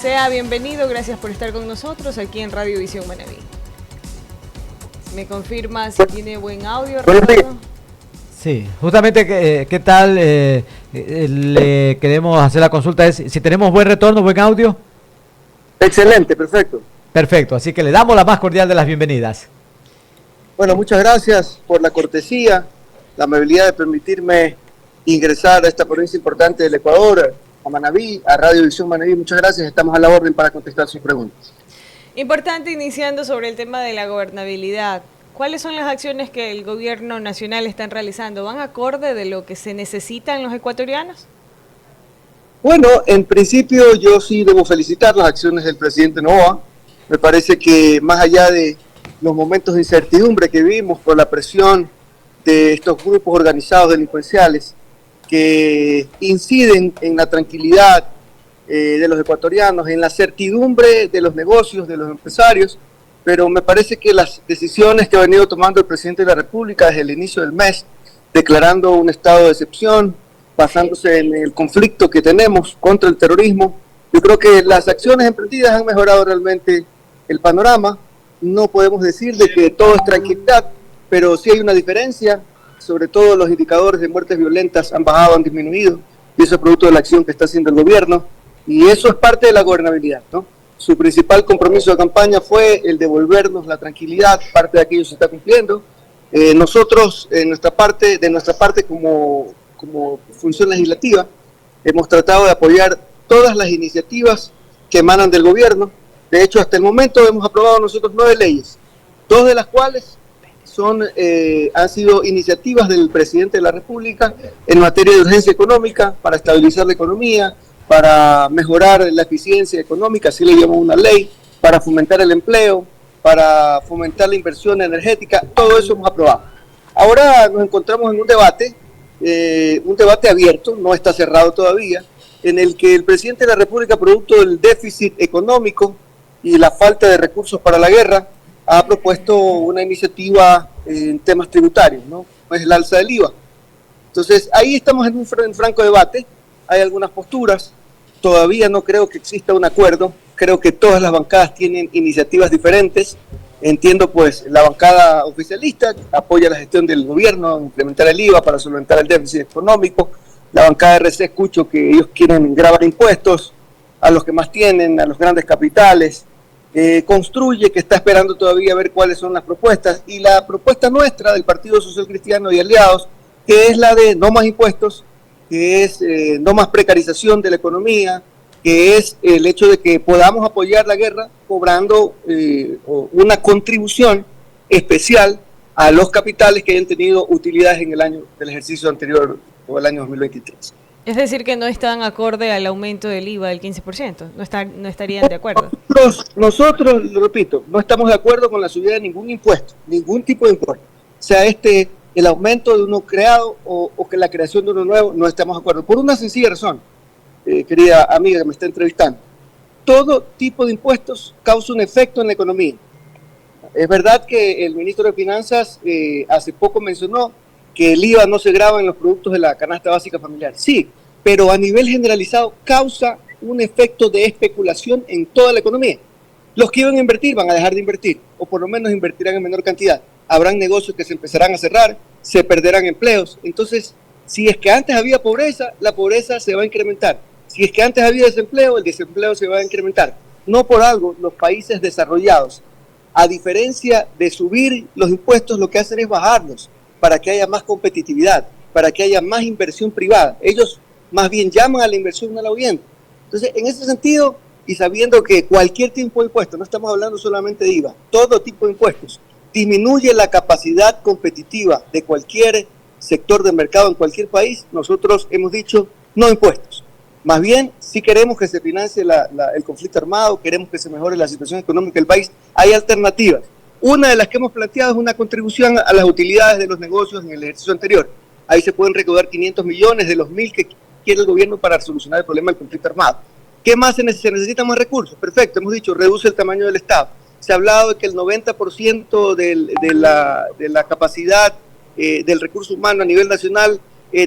Sea bienvenido, gracias por estar con nosotros aquí en Radio Visión Manabí. ¿Me confirma si tiene buen audio, Ricardo? Sí, justamente, ¿qué tal? Le queremos hacer la consulta, es si tenemos buen retorno, buen audio. Excelente, perfecto. Perfecto, así que le damos la más cordial de las bienvenidas. Bueno, muchas gracias por la cortesía, la amabilidad de permitirme ingresar a esta provincia importante del Ecuador, a Manabí, a Radio Visión Manabí. Muchas gracias, estamos a la orden para contestar sus preguntas. Importante, iniciando sobre el tema de la gobernabilidad. ¿Cuáles son las acciones que el gobierno nacional está realizando? ¿Van acorde de lo que se necesitan los ecuatorianos? Bueno, en principio yo sí debo felicitar las acciones del presidente Noboa. Me parece que más allá de los momentos de incertidumbre que vivimos por la presión de estos grupos organizados delincuenciales que inciden en la tranquilidad de los ecuatorianos, en la certidumbre de los negocios, de los empresarios, pero me parece que las decisiones que ha venido tomando el presidente de la República desde el inicio del mes, declarando un estado de excepción, basándose en el conflicto que tenemos contra el terrorismo, yo creo que las acciones emprendidas han mejorado realmente el panorama. No podemos decir de que todo es tranquilidad, pero sí hay una diferencia. Sobre todo los indicadores de muertes violentas han bajado, han disminuido, y eso es producto de la acción que está haciendo el gobierno, y eso es parte de la gobernabilidad, ¿no? Su principal compromiso de campaña fue el devolvernos la tranquilidad, parte de aquello se está cumpliendo. Nosotros, de nuestra parte como función legislativa, hemos tratado de apoyar todas las iniciativas que emanan del gobierno. De hecho, hasta el momento hemos aprobado nosotros 9 leyes, 2 de las cuales han sido iniciativas del presidente de la República en materia de urgencia económica, para estabilizar la economía, para mejorar la eficiencia económica, así le llamamos una ley, para fomentar el empleo, para fomentar la inversión energética. Todo eso hemos aprobado. Ahora nos encontramos en un debate abierto, no está cerrado todavía, en el que el presidente de la República, producto del déficit económico y la falta de recursos para la guerra, ha propuesto una iniciativa en temas tributarios, ¿no? Es el alza del IVA. Entonces, ahí estamos en un franco debate, hay algunas posturas, todavía no creo que exista un acuerdo, creo que todas las bancadas tienen iniciativas diferentes. Entiendo, pues, la bancada oficialista apoya la gestión del gobierno, implementar el IVA para solventar el déficit económico. La bancada RC, escucho que ellos quieren gravar impuestos a los que más tienen, a los grandes capitales. Construye, que está esperando todavía a ver cuáles son las propuestas, y la propuesta nuestra del Partido Social Cristiano y Aliados, que es la de no más impuestos, que es no más precarización de la economía, que es el hecho de que podamos apoyar la guerra cobrando una contribución especial a los capitales que hayan tenido utilidades en el año del ejercicio anterior o el año 2023. Es decir, que no están acorde al aumento del IVA del 15%, no estarían de acuerdo. Nosotros, lo repito, no estamos de acuerdo con la subida de ningún impuesto, ningún tipo de impuesto. Sea el aumento de uno creado o que la creación de uno nuevo, no estamos de acuerdo. Por una sencilla razón, querida amiga que me está entrevistando. Todo tipo de impuestos causa un efecto en la economía. Es verdad que el ministro de Finanzas hace poco mencionó que el IVA no se grava en los productos de la canasta básica familiar. Sí, pero a nivel generalizado causa un efecto de especulación en toda la economía. Los que iban a invertir van a dejar de invertir, o por lo menos invertirán en menor cantidad. Habrán negocios que se empezarán a cerrar, se perderán empleos. Entonces, si es que antes había pobreza, la pobreza se va a incrementar. Si es que antes había desempleo, el desempleo se va a incrementar. No por algo, los países desarrollados, a diferencia de subir los impuestos, lo que hacen es bajarlos, para que haya más competitividad, para que haya más inversión privada. Ellos más bien llaman a la inversión, no la ahuyentan. Entonces, en ese sentido, y sabiendo que cualquier tipo de impuesto, no estamos hablando solamente de IVA, todo tipo de impuestos, disminuye la capacidad competitiva de cualquier sector de mercado en cualquier país, nosotros hemos dicho no impuestos. Más bien, si queremos que se financie el conflicto armado, queremos que se mejore la situación económica del país, hay alternativas. Una de las que hemos planteado es una contribución a las utilidades de los negocios en el ejercicio anterior. Ahí se pueden recaudar 500 millones de los 1.000 que quiere el gobierno para solucionar el problema del conflicto armado. ¿Qué más se necesitan? Más recursos. Perfecto, hemos dicho, reduce el tamaño del Estado. Se ha hablado de que el 90% de la capacidad del recurso humano a nivel nacional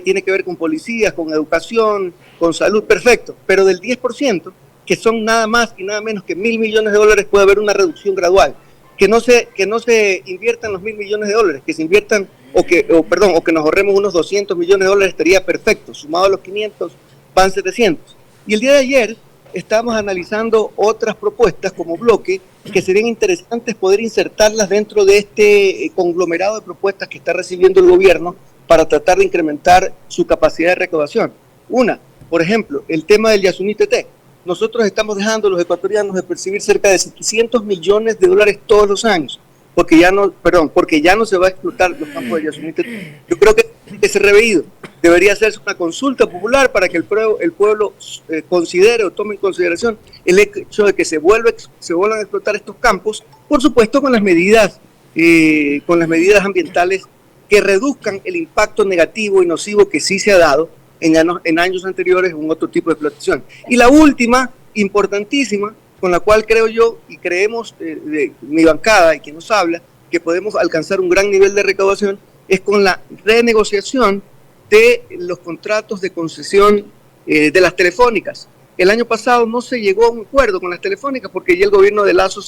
tiene que ver con policías, con educación, con salud. Perfecto, pero del 10%, que son nada más y nada menos que $1.000 millones, puede haber una reducción gradual. Que no se inviertan los $1.000 millones, que se inviertan, o que nos ahorremos unos $200 millones estaría perfecto. Sumado a los 500, van 700. Y el día de ayer estábamos analizando otras propuestas como bloque que serían interesantes poder insertarlas dentro de este conglomerado de propuestas que está recibiendo el gobierno para tratar de incrementar su capacidad de recaudación. Una, por ejemplo, el tema del Yasuní TT. Nosotros estamos dejando a los ecuatorianos de percibir cerca de $700 millones todos los años, porque ya no se va a explotar los campos de Yasuní TT. Yo creo que ese reveído debería hacerse una consulta popular para que el pueblo considere o tome en consideración el hecho de que se vuelvan a explotar estos campos, por supuesto con las medidas ambientales que reduzcan el impacto negativo y nocivo que sí se ha dado en años anteriores con otro tipo de explotación. Y la última, importantísima, con la cual creo yo y creemos mi bancada y quien nos habla, que podemos alcanzar un gran nivel de recaudación, es con la renegociación de los contratos de concesión de las telefónicas. El año pasado no se llegó a un acuerdo con las telefónicas porque ya el gobierno de Lazo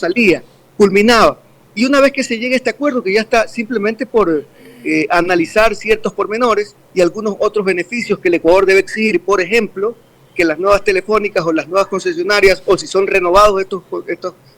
culminaba. Y una vez que se llegue a este acuerdo, que ya está simplemente por analizar ciertos pormenores y algunos otros beneficios que el Ecuador debe exigir, por ejemplo, que las nuevas telefónicas o las nuevas concesionarias, o si son renovados estos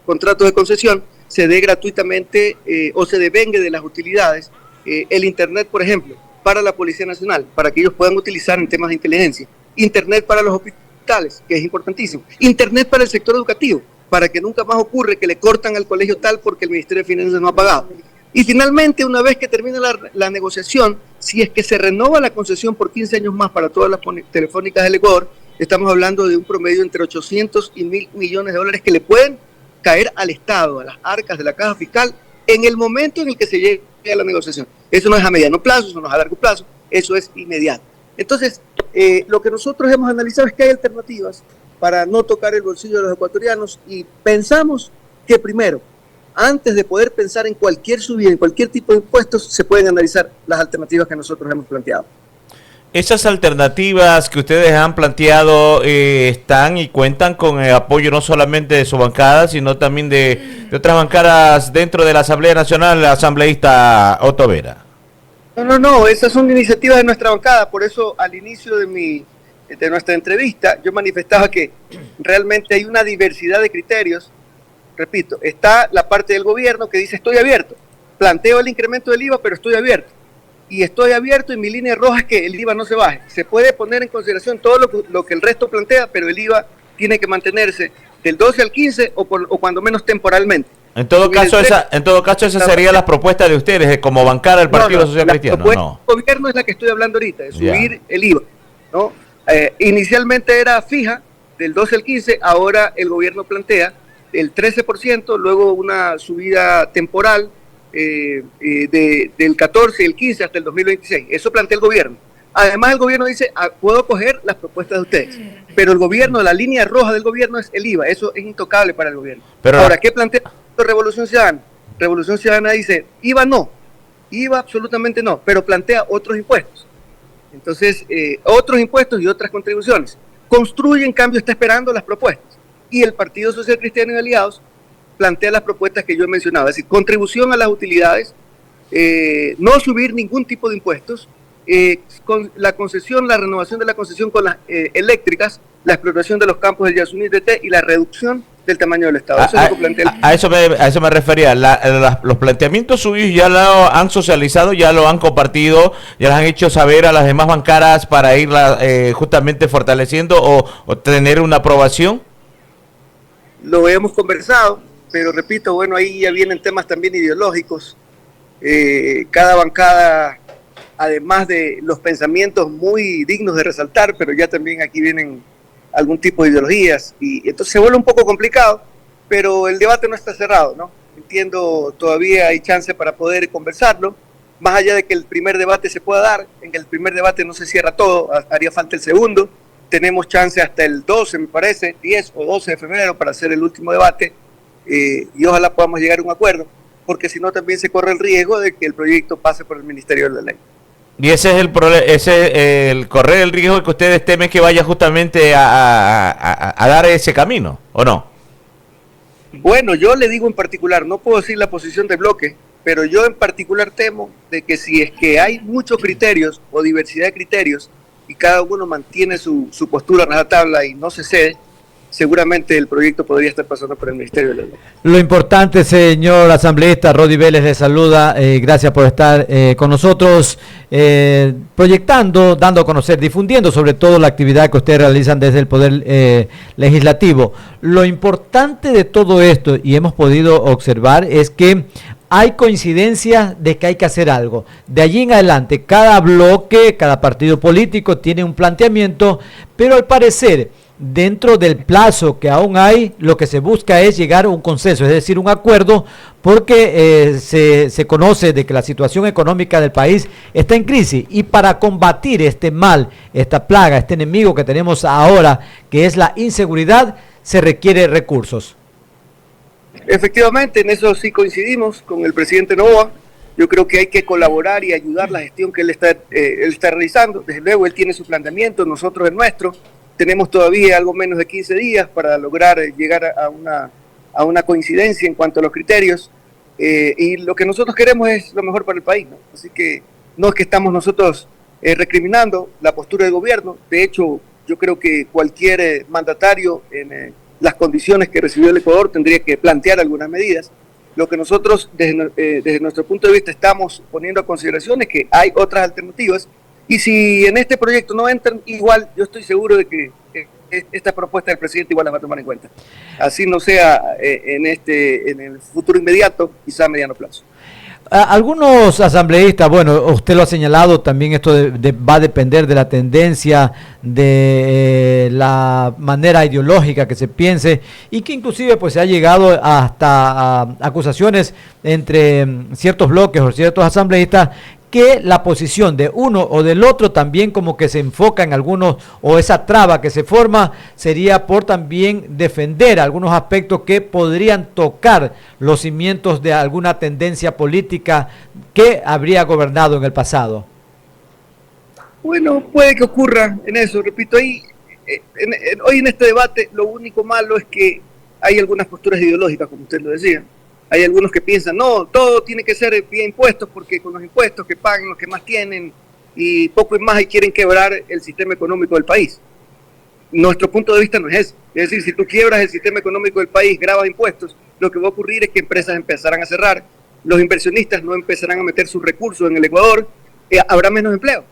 contratos de concesión, se dé gratuitamente o se devengue de las utilidades el Internet, por ejemplo, para la Policía Nacional, para que ellos puedan utilizar en temas de inteligencia. Internet para los hospitales, que es importantísimo. Internet para el sector educativo, para que nunca más ocurre que le cortan al colegio tal porque el Ministerio de Finanzas no ha pagado. Y finalmente, una vez que termine la negociación, si es que se renova la concesión por 15 años más para todas las telefónicas del Ecuador, estamos hablando de un promedio entre 800 y $1.000 millones que le pueden caer al Estado, a las arcas de la caja fiscal, en el momento en el que se llegue a la negociación. Eso no es a mediano plazo, eso no es a largo plazo, eso es inmediato. Entonces, lo que nosotros hemos analizado es que hay alternativas para no tocar el bolsillo de los ecuatorianos y pensamos que primero, antes de poder pensar en cualquier subida, en cualquier tipo de impuestos, se pueden analizar las alternativas que nosotros hemos planteado. Esas alternativas que ustedes han planteado están y cuentan con el apoyo no solamente de su bancada, sino también de otras bancadas dentro de la Asamblea Nacional, la asambleísta Otto Vera. No, esas son iniciativas de nuestra bancada, por eso al inicio de nuestra entrevista yo manifestaba que realmente hay una diversidad de criterios. Repito, está la parte del gobierno que dice estoy abierto, planteo el incremento del IVA, pero estoy abierto. Y estoy abierto y mi línea roja es que el IVA no se baje. Se puede poner en consideración todo lo que el resto plantea, pero el IVA tiene que mantenerse del 12 al 15 o cuando menos temporalmente. En todo caso, esa sería la propuesta de ustedes como bancada del Partido Social Cristiano. La propuesta del gobierno es la que estoy hablando ahorita, de subir el IVA, ¿no? Inicialmente era fija, del 12 al 15, ahora el gobierno plantea el 13%, luego una subida temporal del 14 y el 15 hasta el 2026. Eso plantea el gobierno. Además, el gobierno dice, puedo coger las propuestas de ustedes, pero el gobierno, la línea roja del gobierno es el IVA. Eso es intocable para el gobierno. Pero ahora, ¿qué plantea Revolución Ciudadana? Revolución Ciudadana dice, IVA no, IVA absolutamente no, pero plantea otros impuestos. Entonces, otros impuestos y otras contribuciones. Construye, en cambio, está esperando las propuestas. Y el Partido Social Cristiano y Aliados plantea las propuestas que yo he mencionado, es decir, contribución a las utilidades, no subir ningún tipo de impuestos, con la concesión, la renovación de la concesión con las eléctricas, la explotación de los campos del Yasuní TT y la reducción del tamaño del Estado. Eso es lo que plantea a eso me refería. Los planteamientos suyos ya lo han socializado, ya lo han compartido, ya los han hecho saber a las demás bancadas para irla justamente fortaleciendo o tener una aprobación. Lo hemos conversado, pero repito, bueno, ahí ya vienen temas también ideológicos. Cada bancada, además de los pensamientos muy dignos de resaltar, pero ya también aquí vienen algún tipo de ideologías, y entonces se vuelve un poco complicado, pero el debate no está cerrado, ¿no? Entiendo, todavía hay chance para poder conversarlo, más allá de que el primer debate se pueda dar, en el primer debate no se cierra todo, haría falta el segundo, tenemos chance hasta el 12, me parece, 10 o 12 de febrero para hacer el último debate, y ojalá podamos llegar a un acuerdo, porque si no también se corre el riesgo de que el proyecto pase por el Ministerio de la Ley. Y ese es el problema, ese es el correr el riesgo que ustedes temen que vaya justamente a dar ese camino, ¿o no? Bueno, yo le digo en particular, no puedo decir la posición de bloque, pero yo en particular temo de que si es que hay muchos criterios o diversidad de criterios y cada uno mantiene su postura en la tabla y no se cede, seguramente el proyecto podría estar pasando por el Ministerio de la Ley. Lo importante, señor asambleísta, Rodi Vélez le saluda, gracias por estar con nosotros, proyectando, dando a conocer, difundiendo sobre todo la actividad que ustedes realizan desde el Poder Legislativo. Lo importante de todo esto, y hemos podido observar, es que hay coincidencia de que hay que hacer algo. De allí en adelante, cada bloque, cada partido político tiene un planteamiento, pero al parecer, dentro del plazo que aún hay, lo que se busca es llegar a un consenso, es decir, un acuerdo, porque se conoce de que la situación económica del país está en crisis, y para combatir este mal, esta plaga, este enemigo que tenemos ahora, que es la inseguridad, se requiere recursos. Efectivamente, en eso sí coincidimos con el presidente Noboa. Yo creo que hay que colaborar y ayudar la gestión que él está realizando. Desde luego, él tiene su planteamiento, nosotros el nuestro. Tenemos todavía algo menos de 15 días para lograr llegar a una coincidencia en cuanto a los criterios. Y lo que nosotros queremos es lo mejor para el país, ¿no? Así que no es que estamos nosotros recriminando la postura del gobierno. De hecho, yo creo que cualquier mandatario en las condiciones que recibió el Ecuador tendría que plantear algunas medidas. Lo que nosotros desde nuestro punto de vista estamos poniendo a consideración es que hay otras alternativas, y si en este proyecto no entran, igual yo estoy seguro de que esta propuesta del presidente igual la va a tomar en cuenta. Así no sea en el futuro inmediato, quizá a mediano plazo. Algunos asambleístas, bueno, usted lo ha señalado, también esto va a depender de la tendencia, de la manera ideológica que se piense, y que inclusive pues se ha llegado hasta acusaciones entre ciertos bloques o ciertos asambleístas, que la posición de uno o del otro también como que se enfoca en algunos, o esa traba que se forma sería por también defender algunos aspectos que podrían tocar los cimientos de alguna tendencia política que habría gobernado en el pasado. Bueno, puede que ocurra en eso, repito, hoy en este debate lo único malo es que hay algunas posturas ideológicas, como usted lo decía. Hay algunos que piensan, no, todo tiene que ser vía impuestos, porque con los impuestos que pagan los que más tienen y poco y más, y quieren quebrar el sistema económico del país. Nuestro punto de vista no es ese. Es decir, si tú quiebras el sistema económico del país, grabas impuestos, lo que va a ocurrir es que empresas empezarán a cerrar, los inversionistas no empezarán a meter sus recursos en el Ecuador, habrá menos empleo.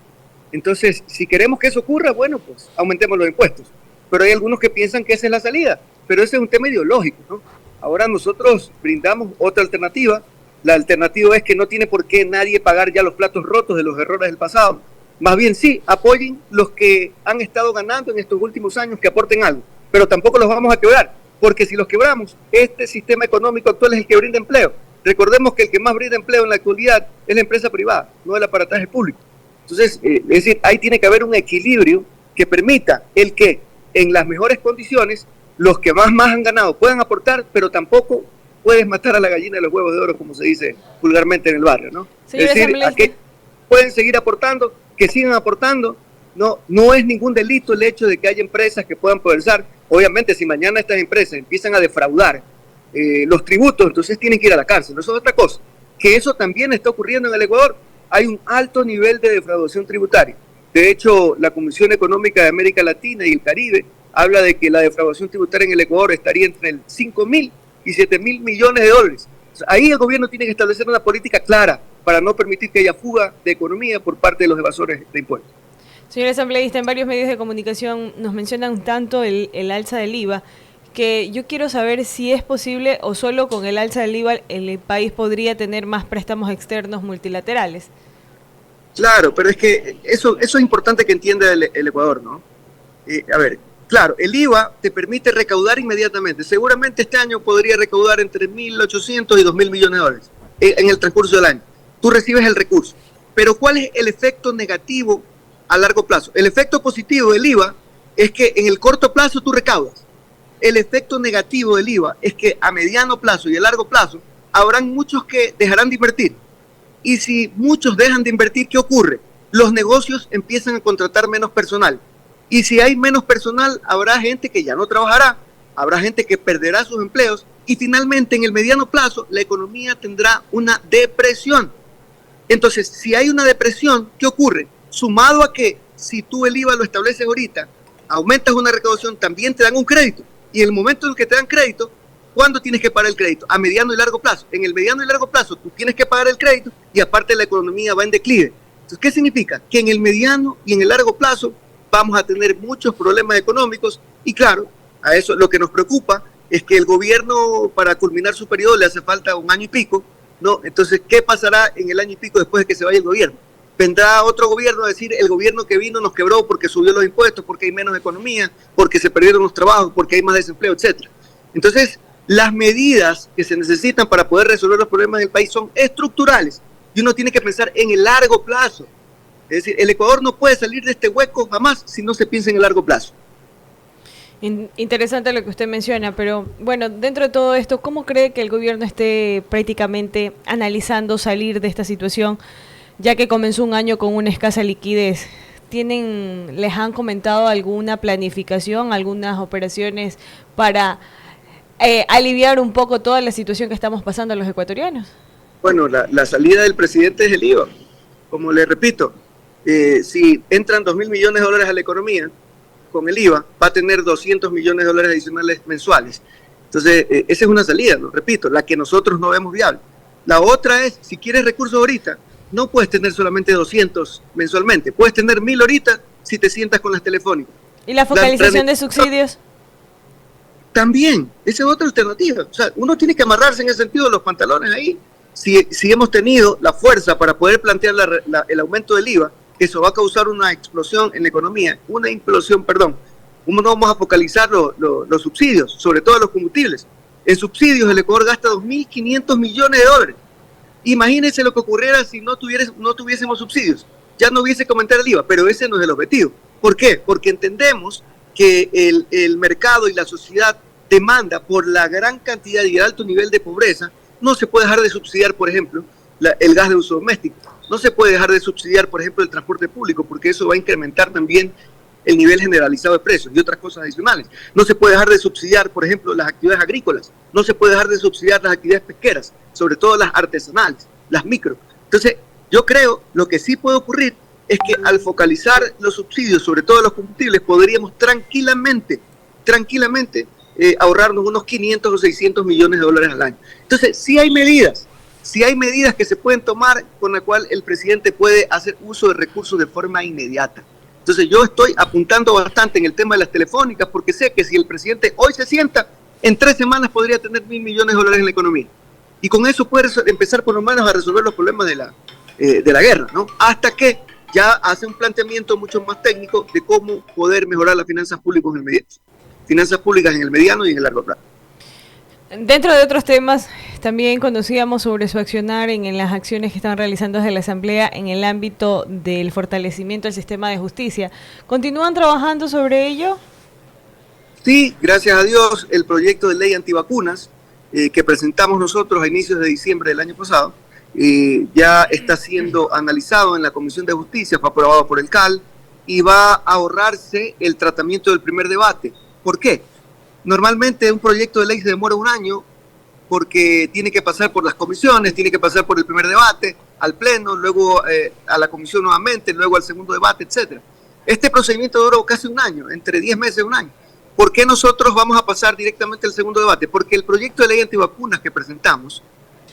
Entonces, si queremos que eso ocurra, bueno, pues aumentemos los impuestos. Pero hay algunos que piensan que esa es la salida, pero ese es un tema ideológico, ¿no? Ahora nosotros brindamos otra alternativa. La alternativa es que no tiene por qué nadie pagar ya los platos rotos de los errores del pasado. Más bien sí, apoyen los que han estado ganando en estos últimos años, que aporten algo, pero tampoco los vamos a quebrar, porque si los quebramos, este sistema económico actual es el que brinda empleo. Recordemos que el que más brinda empleo en la actualidad es la empresa privada, no el aparataje público. Entonces, es decir, ahí tiene que haber un equilibrio que permita el que en las mejores condiciones los que más han ganado puedan aportar, pero tampoco puedes matar a la gallina de los huevos de oro, como se dice vulgarmente en el barrio, ¿no? Señor, es decir, aquí pueden seguir aportando, que sigan aportando. No es ningún delito el hecho de que haya empresas que puedan progresar. Obviamente, si mañana estas empresas empiezan a defraudar los tributos, entonces tienen que ir a la cárcel. Eso es otra cosa. Que eso también está ocurriendo en el Ecuador. Hay un alto nivel de defraudación tributaria. De hecho, la Comisión Económica de América Latina y el Caribe habla de que la defraudación tributaria en el Ecuador estaría entre el 5.000 y 7.000 millones de dólares. O sea, ahí el gobierno tiene que establecer una política clara para no permitir que haya fuga de economía por parte de los evasores de impuestos. Señor asambleísta, en varios medios de comunicación nos mencionan tanto el alza del IVA, que yo quiero saber si es posible o solo con el alza del IVA el país podría tener más préstamos externos multilaterales. Claro, pero es que eso es importante que entienda el Ecuador, ¿no? A ver, claro, el IVA te permite recaudar inmediatamente. Seguramente este año podría recaudar entre 1.800 y 2.000 millones de dólares en el transcurso del año. Tú recibes el recurso. Pero ¿cuál es el efecto negativo a largo plazo? El efecto positivo del IVA es que en el corto plazo tú recaudas. El efecto negativo del IVA es que a mediano plazo y a largo plazo habrán muchos que dejarán de invertir. Y si muchos dejan de invertir, ¿qué ocurre? los negocios empiezan a contratar menos personal. Y si hay menos personal, habrá gente que ya no trabajará, habrá gente que perderá sus empleos y finalmente en el mediano plazo la economía tendrá una depresión. Entonces, si hay una depresión, ¿qué ocurre? Sumado a que si tú el IVA lo estableces ahorita, aumentas una recaudación, también te dan un crédito. Y en el momento en el que te dan crédito, ¿cuándo tienes que pagar el crédito? A mediano y largo plazo. En el mediano y largo plazo tú tienes que pagar el crédito y aparte la economía va en declive. Entonces, ¿qué significa? Que en el mediano y en el largo plazo vamos a tener muchos problemas económicos y claro, a eso lo que nos preocupa es que el gobierno para culminar su periodo le hace falta 1 año y pico, ¿no? Entonces, ¿qué pasará en el año y pico después de que se vaya el gobierno? Vendrá otro gobierno a decir, el gobierno que vino nos quebró porque subió los impuestos, porque hay menos economía, porque se perdieron los trabajos, porque hay más desempleo, etcétera. Entonces, las medidas que se necesitan para poder resolver los problemas del país son estructurales y uno tiene que pensar en el largo plazo. Es decir, el Ecuador no puede salir de este hueco jamás si no se piensa en el largo plazo. Interesante lo que usted menciona, pero bueno, dentro de todo esto, ¿cómo cree que el gobierno esté prácticamente analizando salir de esta situación, ya que comenzó un año con una escasa liquidez? ¿Les han comentado alguna planificación, algunas operaciones para aliviar un poco toda la situación que estamos pasando los ecuatorianos? Bueno, la salida del presidente es el IVA. Como le repito, si entran 2.000 millones de dólares a la economía, con el IVA va a tener 200 millones de dólares adicionales mensuales. Entonces, esa es una salida, lo repito, la que nosotros no vemos viable. La otra es, si quieres recursos ahorita, no puedes tener solamente 200 mensualmente, puedes tener 1.000 ahorita si te sientas con las telefónicas. ¿Y la focalización de subsidios? También, esa es otra alternativa. O sea, uno tiene que amarrarse en ese sentido los pantalones ahí. Si hemos tenido la fuerza para poder plantear el aumento del IVA, eso va a causar una explosión en la economía, una implosión, perdón. ¿Cómo no vamos a focalizar los subsidios, sobre todo los combustibles? En subsidios el Ecuador gasta 2.500 millones de dólares. Imagínense lo que ocurriera si no tuviésemos subsidios. Ya no hubiese que aumentar el IVA, pero ese no es el objetivo. ¿Por qué? Porque entendemos que el mercado y la sociedad demanda por la gran cantidad y el alto nivel de pobreza. No se puede dejar de subsidiar, por ejemplo, el gas de uso doméstico. No se puede dejar de subsidiar, por ejemplo, el transporte público, porque eso va a incrementar también el nivel generalizado de precios y otras cosas adicionales. No se puede dejar de subsidiar, por ejemplo, las actividades agrícolas. No se puede dejar de subsidiar las actividades pesqueras, sobre todo las artesanales, las micro. Entonces, yo creo, lo que sí puede ocurrir es que al focalizar los subsidios, sobre todo los combustibles, podríamos tranquilamente ahorrarnos unos 500 o 600 millones de dólares al año. Entonces, sí hay medidas que se pueden tomar con la cual el presidente puede hacer uso de recursos de forma inmediata. Entonces, yo estoy apuntando bastante en el tema de las telefónicas porque sé que si el presidente hoy se sienta, en 3 semanas podría tener 1.000 millones de dólares en la economía. Y con eso puede empezar por lo menos a resolver los problemas de la guerra, ¿no? Hasta que ya hace un planteamiento mucho más técnico de cómo poder mejorar las finanzas públicas en el mediano y en el largo plazo. Dentro de otros temas, también conocíamos sobre su accionar en las acciones que están realizando desde la Asamblea en el ámbito del fortalecimiento del sistema de justicia. ¿Continúan trabajando sobre ello? Sí, gracias a Dios, el proyecto de ley antivacunas que presentamos nosotros a inicios de diciembre del año pasado, ya está siendo analizado en la Comisión de Justicia, fue aprobado por el CAL y va a ahorrarse el tratamiento del primer debate. ¿Por qué? Normalmente un proyecto de ley se demora 1 año porque tiene que pasar por las comisiones, tiene que pasar por el primer debate, al pleno, luego a la comisión nuevamente, luego al segundo debate, etc. Este procedimiento duró casi 1 año, entre 10 meses y 1 año. ¿Por qué nosotros vamos a pasar directamente al segundo debate? Porque el proyecto de ley antivacunas que presentamos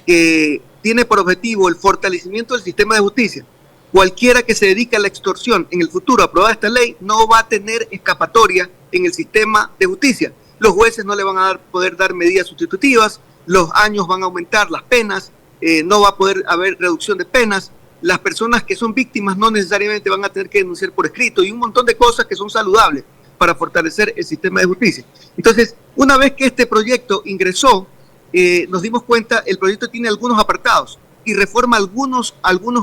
tiene por objetivo el fortalecimiento del sistema de justicia. Cualquiera que se dedique a la extorsión en el futuro, aprobada esta ley, no va a tener escapatoria en el sistema de justicia. Los jueces no le van a poder dar medidas sustitutivas, los años van a aumentar, las penas, no va a poder haber reducción de penas, las personas que son víctimas no necesariamente van a tener que denunciar por escrito y un montón de cosas que son saludables para fortalecer el sistema de justicia. Entonces, una vez que este proyecto ingresó, nos dimos cuenta, el proyecto tiene algunos apartados y reforma algunos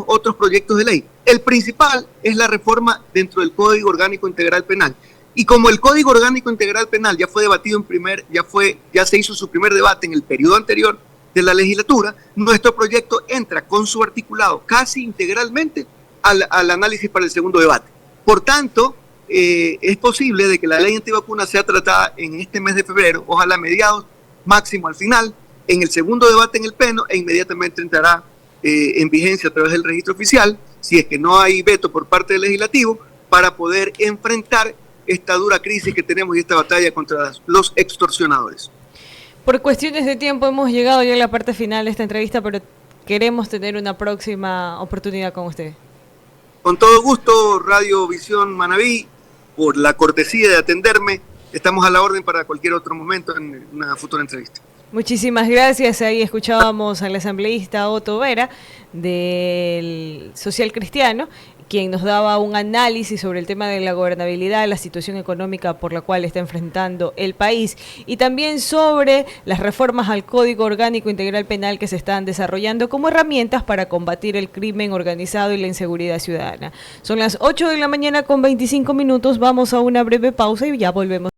otros proyectos de ley. El principal es la reforma dentro del Código Orgánico Integral Penal. Y como el Código Orgánico Integral Penal ya fue debatido ya se hizo su primer debate en el periodo anterior de la legislatura, nuestro proyecto entra con su articulado casi integralmente al análisis para el segundo debate. Por tanto, es posible de que la ley antivacunas sea tratada en este mes de febrero, ojalá a mediados, máximo al final, en el segundo debate en el Pleno, e inmediatamente entrará en vigencia a través del registro oficial, si es que no hay veto por parte del legislativo, para poder enfrentar esta dura crisis que tenemos y esta batalla contra los extorsionadores. Por cuestiones de tiempo hemos llegado ya a la parte final de esta entrevista, pero queremos tener una próxima oportunidad con usted. Con todo gusto, Radio Visión Manabí, por la cortesía de atenderme. Estamos a la orden para cualquier otro momento en una futura entrevista. Muchísimas gracias. Ahí escuchábamos al asambleísta Otto Vera del Social Cristiano, quien nos daba un análisis sobre el tema de la gobernabilidad, la situación económica por la cual está enfrentando el país y también sobre las reformas al Código Orgánico Integral Penal que se están desarrollando como herramientas para combatir el crimen organizado y la inseguridad ciudadana. Son las 8 de la mañana con 25 minutos. Vamos a una breve pausa y ya volvemos.